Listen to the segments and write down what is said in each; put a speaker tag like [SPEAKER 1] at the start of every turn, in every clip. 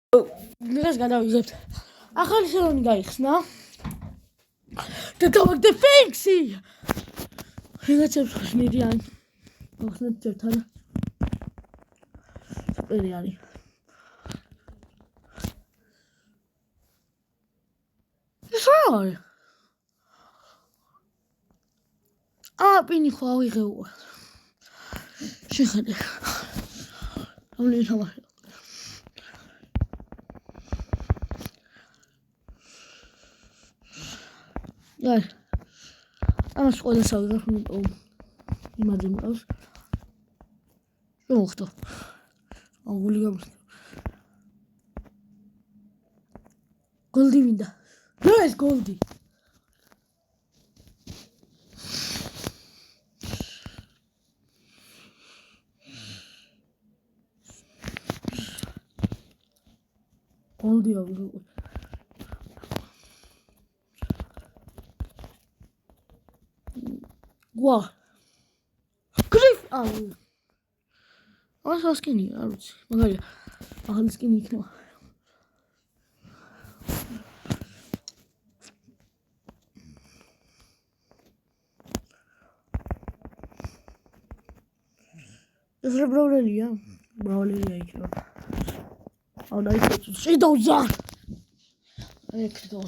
[SPEAKER 1] დღეს გადავიღებთ ახალი სეზონი გაიხსნა და გავაკეთე ფიქსი რაღაცებს მიდიან მოხსნით ერთად სუპერი არის ეს რა არის პინი ხო ავიღეო შეხედე ამლი თამაში Gel. Ama şkoda sağlar o imajı mı? Yoktu. Ağlıyorum. Goldie minda. Yes, Goldie. Goldie abi. Wow. Cliff. Ama skinny. Magari. Ahal skinny ikna. This is Brawleria. Brawleria ikna. Ona ikna. Şey de uzak. Ikna.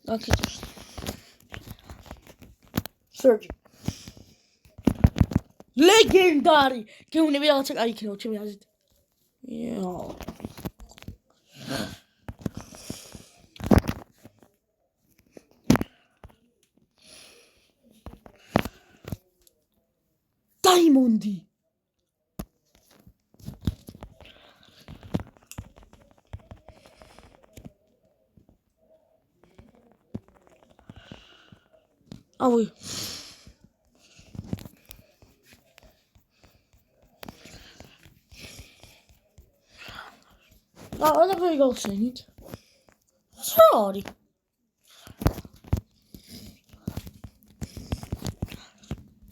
[SPEAKER 1] Okay. Surge. Legendary. Que un nivel alto aí que não tinha mais. Diamond. Ah oui. Other very good thing. Sorry.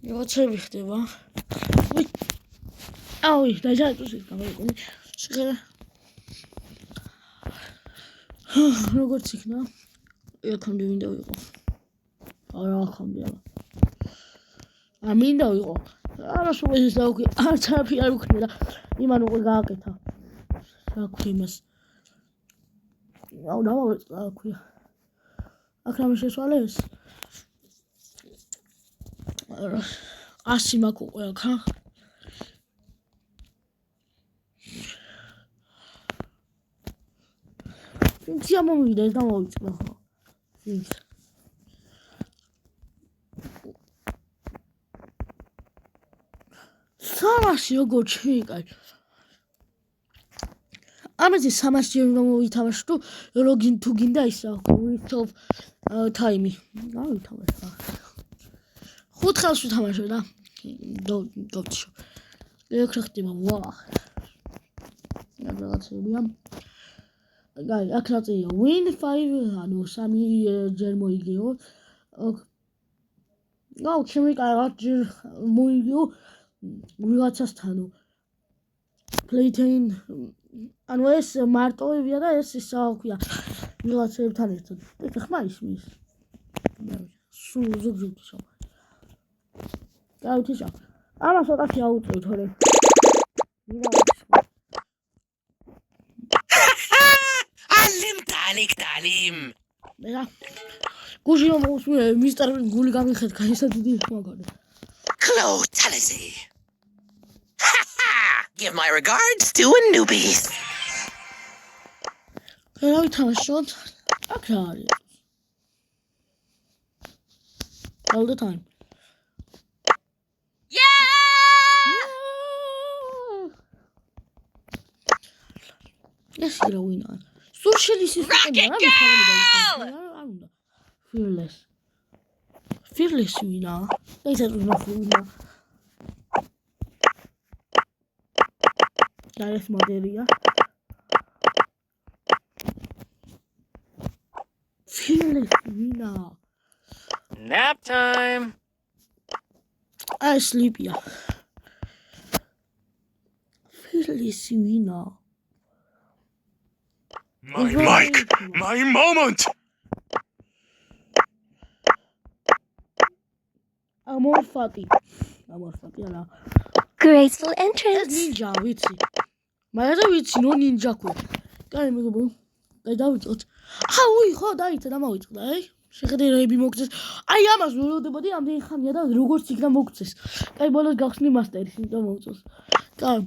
[SPEAKER 1] What's everything, man? Wait. Oh, I tried to see. No good signal. You come to window. I'll come down. I mean, though, you I'm sure it's okay. I'm happy. I'm going to get her. Famous. Oh no, it's queer. I can't say what it is. Asimako, huh? Siamo mi there's no words. Please. Samasio go check. ამაზე 300 ჯერ უნდა მოვითამაშო თუ ლოგინ თუ გინდა ისა with of time. აი თამაშა. 5 ხელს ვთამაშო და დავთიშო. ეგ ხდება ვა. რაღაცებია. გაი, აქ ნაწია win 5 ანუ 3 ჯერ მოიგეო. აუ, ჩემი კარგად ჯერ მოიგეო ვიღაცასთანო. Playtain ანუ ეს მარტოებია და ეს ისა ქვია ვიღაცებთან ერთად. ეს ხმა ისმის. სულ ზოგჯერ შო. გავთიშო. ამას ვაკეთე აუწევ თორე.
[SPEAKER 2] علمت عليك تعليم.
[SPEAKER 1] მერა გუში მომსმე მისტერ გული გამიხეთ გაისა დიდი ხმა გქონდა.
[SPEAKER 2] Clo Talisi. Give my regards to a newbies.
[SPEAKER 1] Can I shot? Okay. All the time.
[SPEAKER 2] Yeah!
[SPEAKER 1] Yes, you're a winner. Socialist is
[SPEAKER 2] Rocket girl!
[SPEAKER 1] Fearless. Fearless winner. They said enough winner. Direct materia. Fearless winner.
[SPEAKER 2] Nap time.
[SPEAKER 1] I sleep, yeah. Fearless winner.
[SPEAKER 2] My mic. My moment.
[SPEAKER 1] Amorfati არა.
[SPEAKER 3] Graceful
[SPEAKER 1] ეს
[SPEAKER 3] entrance.
[SPEAKER 1] ნინჯა ვიცი. მაგრამ ვიცი ნო ნინჯა ქვე. კაი მეგობრო. და დავიწყოთ. უი ხო დაიცა და მოვიწყდა, აი. შეხედერები მოგწეს. აი ამას ველოდებოდი ამდენი ხანია და როგორც იქნა მოგწეს. კაი ბოლოს გავხსნი მასტერი, იმიტომ მოვწოს. კაი.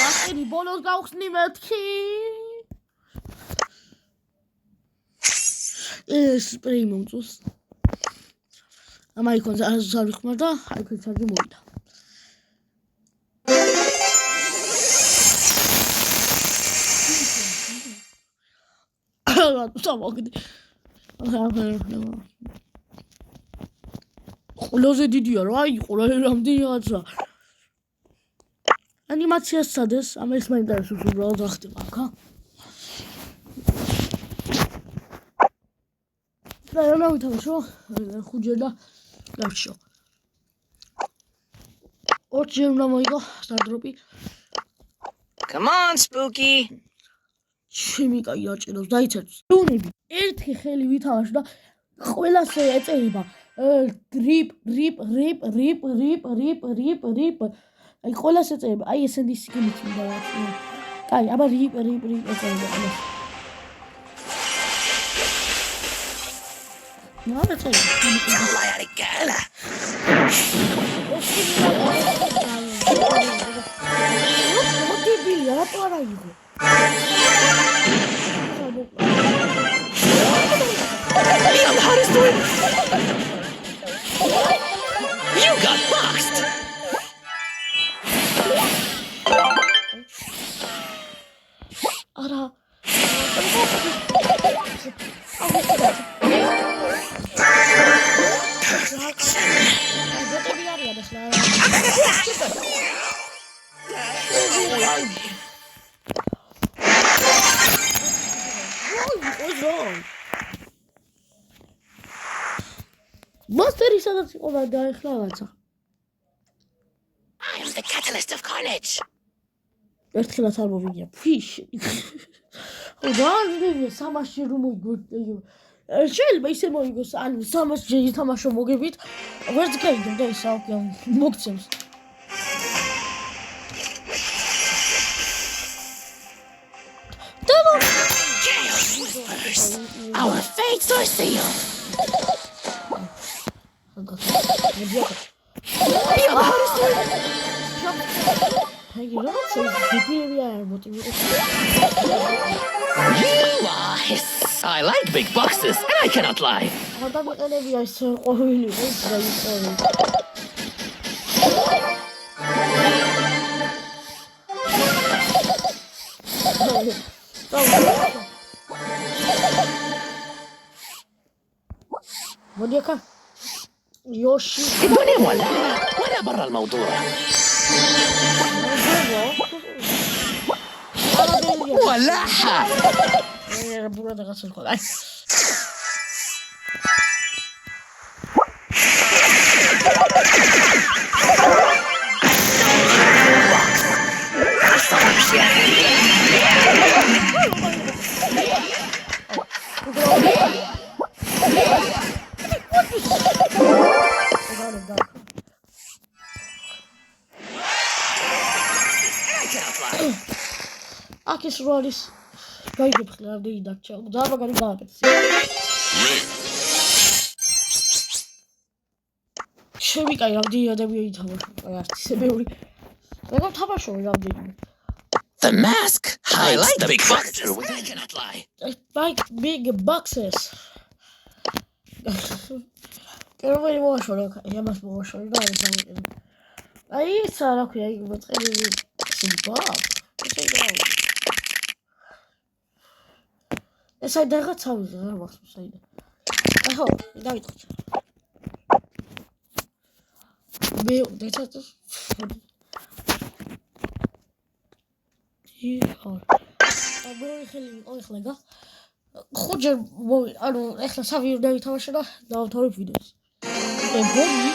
[SPEAKER 1] მასტერი ბოლოს გავხსნი მეთქი. სპრეი მომწოს. ამ აიკონს არ ვიხმარ და აიკონს ჩარჯი მოვიდა. სამოგდი. ყველაზე დიდია რა იყო რა რამდენი რაღაცა. ანიმაცია სადეს, ამას მაინტერესებს უბრალოდ რა ხდება აქ, და რა ვითამაშო? ხუჯერ და დარჩო. 2 ჯერ უნდა მოიგო სტარდროპი.
[SPEAKER 2] Come on, Spooky.
[SPEAKER 1] ჩემი კაი აჭიროს დაიცერს. დუნები ერთი ხელი ვითამაშო და ყველას ეწერება. რიპ. აი ყველას ეწერება. აი ესენი სიგნით მინდა ვაწყო. კაი, აბა რიპ ეწერება ყველას. No, that's it.
[SPEAKER 2] Gala.
[SPEAKER 1] What did you do? What are you doing?
[SPEAKER 2] You're the hottest one. You got boxed.
[SPEAKER 1] Ara. Monster სადაც იყო და დაეხლა რაღაცა.
[SPEAKER 2] I'm the catalyst of carnage.
[SPEAKER 1] ერთხელაც არ მოვიგია. ფიშ. რა სამაში რომ მოიგო. შეიძლება ისე მოიგოს, ანუ 300 ჯერ ითამაშო მოგებით, ვერც გაიგო და ისე მოგცემს.
[SPEAKER 2] Chaos whispers. Our fates are sealed. You're the hottest one. You are his. I like big boxes, and I cannot lie.
[SPEAKER 1] مونيكا يوشي
[SPEAKER 2] ولا برا الموضوع. ولا حاجة.
[SPEAKER 1] Akis Rollis. Gaygıp kılavda idakça. Daha bakalım daha etsin. Şöyle kayavdı ya da bir idamı. Ayartı sebebi. Ben tabaşo yavdı.
[SPEAKER 2] The mask hides the big boxes. I cannot lie.
[SPEAKER 1] Big boxes. Quero ver o show. Ya mas o show da. Aí será que aí vou ter ეს აი დაღაცავზე რა მახსოვს აი და ხო დავიწყოთ მე დეცაც იო აბა ხელი იყო ახლა და ხუჯერ ანუ ახლა სამი უნდა ვითამაშო და დავთავრებ ვიდეოს ეგონი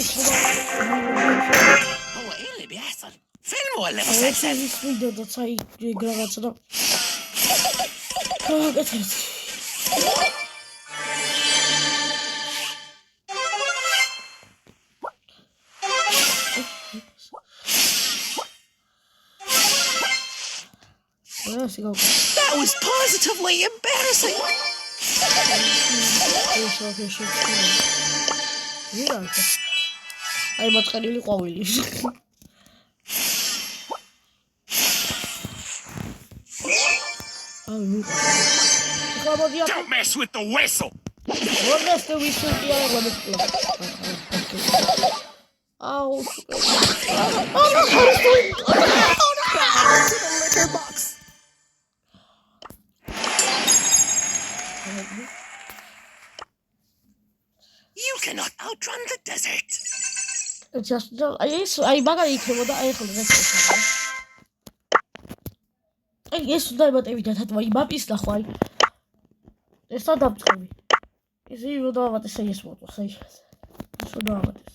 [SPEAKER 2] هو ايه اللي بيحصل؟ فيلم ولا مسلسل؟
[SPEAKER 1] فيديو ده صاي جرافاتنا قتلت
[SPEAKER 2] That was positively embarrassing.
[SPEAKER 1] أي ما تخلي لي قوي لي
[SPEAKER 2] Don't mess with the whistle. Litter box. You cannot outrun the desert.
[SPEAKER 1] Just I bagay ikhoda ay khulgas აი ეს უნდა ემატებიდან თათმა იმაპის ნახვაი ეს სადამწყები ეს უნდა ამატეს ეს მოწოს აი ეს უნდა ამატეს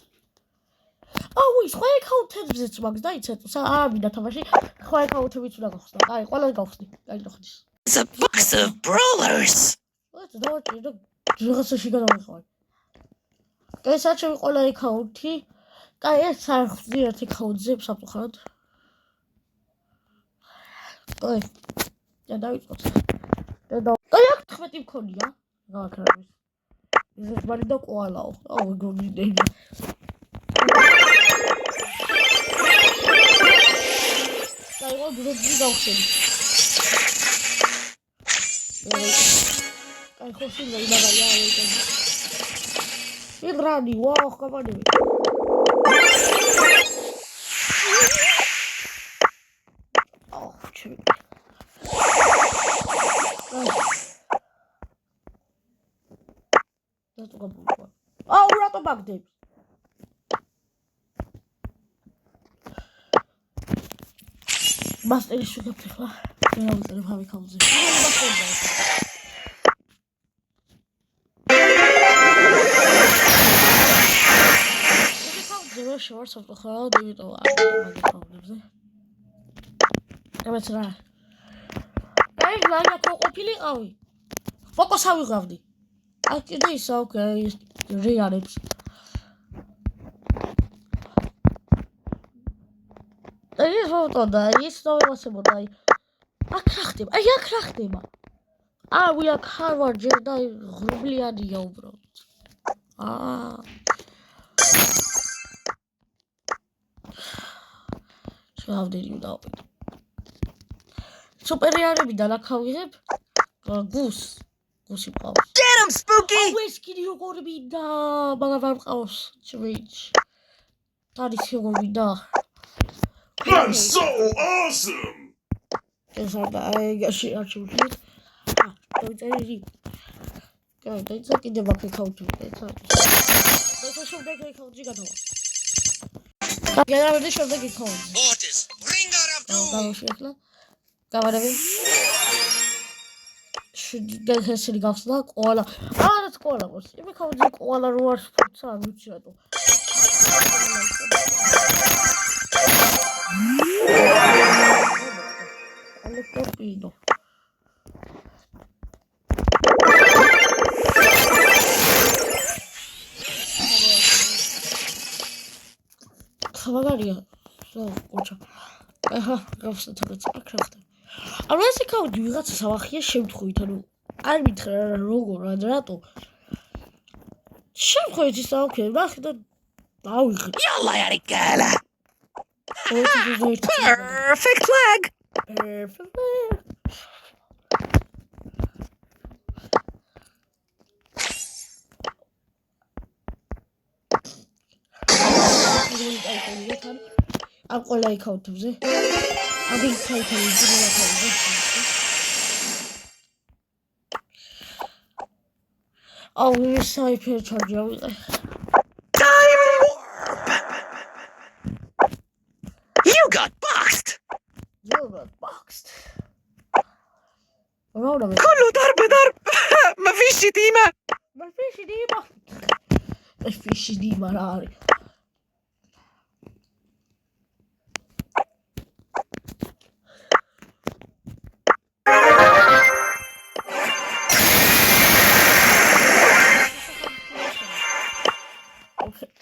[SPEAKER 1] აუ ის ხო ეკაუნტებზეც მაგს დაიცეთ ამინდა თამაში ხო ეკაუნტებიც უნდა გახსნა აი ყველა გავხსნი აი ნახეთ
[SPEAKER 2] It's a box of brawlers.
[SPEAKER 1] ეს დავაჭი და რაღაცაში გადავიხავ ეს საჩვი ყველა ეკაუნტი აი ეს არხზე ერთ ეკაუნტზე საფუხად აი და დავიწყოთ და აი აქ 11 მქონია რა ქრების ეს ბარი და კოალაო აუ გონიდები აი რა გროდი გავხსენი აი ხოსი მაგალია აი იღრანი ვაუ ხაბანები აუ რატო მაგდები მასტერი შეგებ ხლა რა ვიწერე ფავი ქაუზე ზევა შევარ საფრთხეა დივიტო მაგ ქაუზე ემეც რა აი ლანა ყოფილიყავი ფოკუს ავიღავდი აი კიდე ისა ოკეი რეალებს აი ეს ფოტო და ის დავასებოდა აი აქ რა ხდება აი აქ რა ხდება აი აქ ხარვარჯე და ღრუბლიანია უბრალოდ შევავდილი დავიდე სუპერიარებიდან აქ ავიღებ გუსი მყავს
[SPEAKER 2] Get him, Spooky!
[SPEAKER 1] ეს კიდე როგორ მინდა მაგა ვერ მყავს ჭვიჭ დარის როგორ მინდა
[SPEAKER 3] I'm so awesome!
[SPEAKER 1] ეს აი გაში არჩევით დავიწერე დაიცა კიდე ვაფე ქაუჩი დაიცა შევდე ქაუჩი გადავა გადავედი შევდე ქაუჩი
[SPEAKER 2] Mortis, bring her up to.
[SPEAKER 1] გავშეხლა გავარები შეგესილი გავხსნა ყოლა არც ყოლა ყოს იმე ქაუჩი ყოლა რო არ ფუცა არ ვიცი რატო Torpedo. Cavalaria. So, ocha. Aha, გავხსნა თაგაც აქ რა ხდება. ანუ ეს ეკაუნტი ვიღაცა სამახია შემთხვევით, ანუ არ მითხრა როგორ რატო. შემთხვევით ის ოკეი, ნახე და დავიღე.
[SPEAKER 2] يلا يا رجالة.
[SPEAKER 1] Perfect
[SPEAKER 2] flag.
[SPEAKER 1] Perfect. I'm going to like out of it. I'll be taking it. Oh, we're sorry, Charger.
[SPEAKER 2] Time warp. You got boxed.
[SPEAKER 1] You got boxed.
[SPEAKER 2] كله ضرب. ما فيش شتيمة.
[SPEAKER 1] ما فيش شتيمة راري.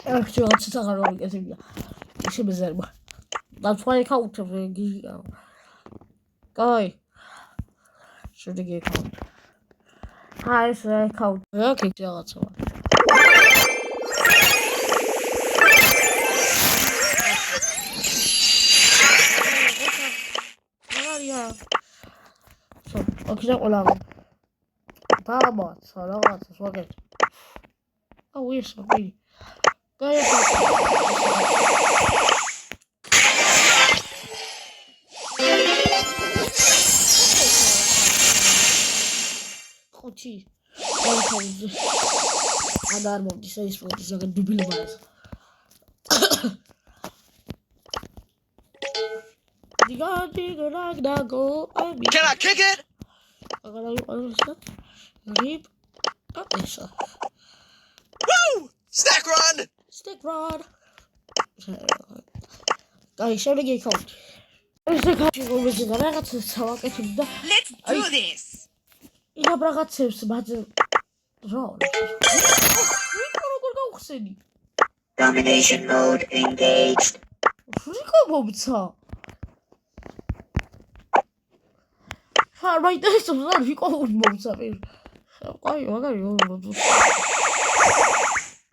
[SPEAKER 1] Actually, what's the other one? It's a bizarre. That's why I count of the guy. Should I get count? Hi, sir, count. Okay, that's all. So, okay, that one. Vamos, ahora vamos, suave. Oh, eso, baby. Cochi. Andar bom, isso é isso, joga dubilo mais.
[SPEAKER 2] Can I kick it?
[SPEAKER 1] Agora eu Reap. Oh, isso.
[SPEAKER 2] Woo! Snack run!
[SPEAKER 1] Stick rod. Guys, show the game code. Let's do
[SPEAKER 2] this!
[SPEAKER 1] 이거 브라가츠 맞아. 저.
[SPEAKER 4] Domination mode engaged.
[SPEAKER 1] 이거 뭡니까? right there is some 이거 뭡니까? 아이 와가요.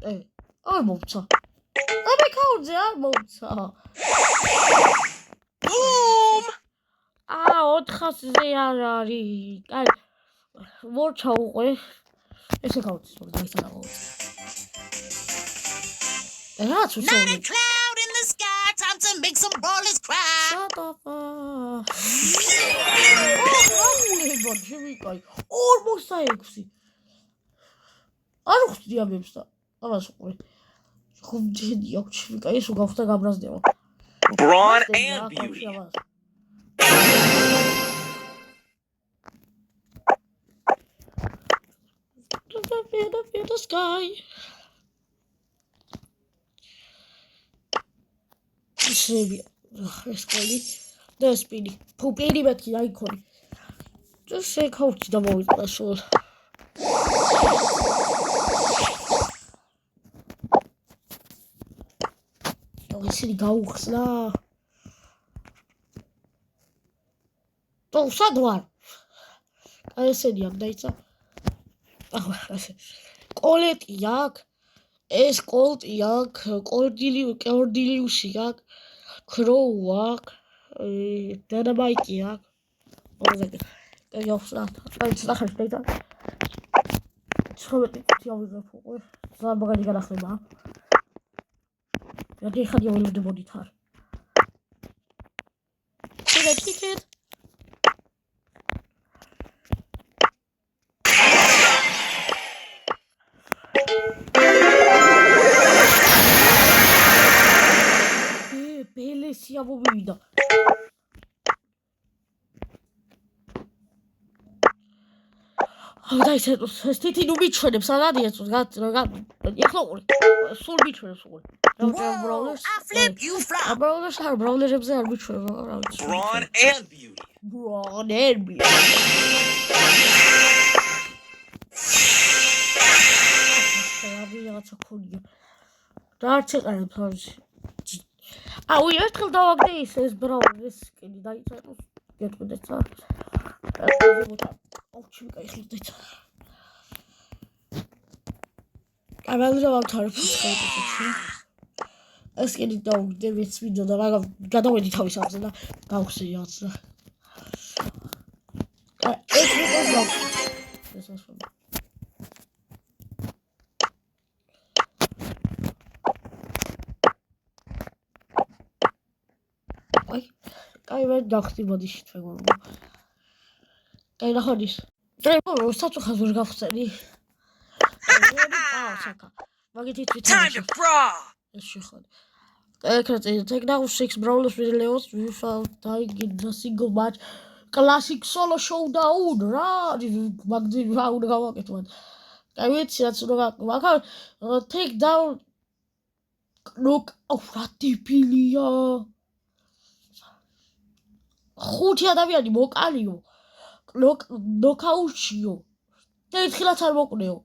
[SPEAKER 1] 에. 아 뭡니까? 아메 카운트야 뭡니까?
[SPEAKER 2] Boom!
[SPEAKER 1] 아 어떡하세요라리. 아이 뭘 차오고 에서 카운트 좀 나이스라고. 야 좋죠.
[SPEAKER 2] Not a cloud in the sky, time to make some ballers cry.
[SPEAKER 1] Shut up. 뭐 재미가 almost 사이구시. 아주 디아맵스다. 알았어. 곰제니 역치가 예수가 없다 가브라스데요.
[SPEAKER 2] Brawn and beauty.
[SPEAKER 1] The sky. Sebi. Escolhi. Despedi. Poupedi beti icon. Just say coach the voice. That's all. Esse gaúchos lá. Tô sadwar. Esse dia daí-se. Qolet iak. Es qolt iak. Qordilius iak. Croak. Dynamite iak. What is it? Yo, snap. It's not hard data. So it is so I'm going to get a ja, die gaat jou de monitor. Should I kick it? Belle siamo guida. Dai, senti non mi c'è, sarà dietro, ragazzi, sul bicho sul.
[SPEAKER 2] Whoa! I flip, you flop.
[SPEAKER 1] Brawlers are bicho.
[SPEAKER 2] Brawn and beauty.
[SPEAKER 1] Brawn and beauty. That's it, I'm sorry. Ah, we have to dog this is Brawlers. Can you die? Get with it, sir. Oh, you guys look at it. I'm a little tired. Let's get it down. David's video. I got already told you something. I'll see you. This is from. I read Doctor Body shit for one. I know this. I'm such a hazard of study.
[SPEAKER 2] Time to brawl.
[SPEAKER 1] Take now 6 brawlers with Leos without dying in a single match. Classic solo showdown. Magazine round rocket one. I wait, that's the take down. Look, oh, Ratipilia. Goed, ja, daar weer die mok aan, joh. Knockout, joh. Nee, het gaat helemaal ook, joh.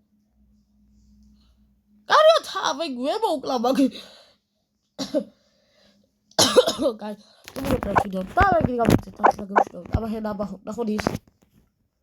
[SPEAKER 1] Kan je het თავი გვემოკლა მაგ კაი თუ მოგწევს ვიდეო და მე გიგავწეთ ახლა გეუბნები აბა ნახოთ ის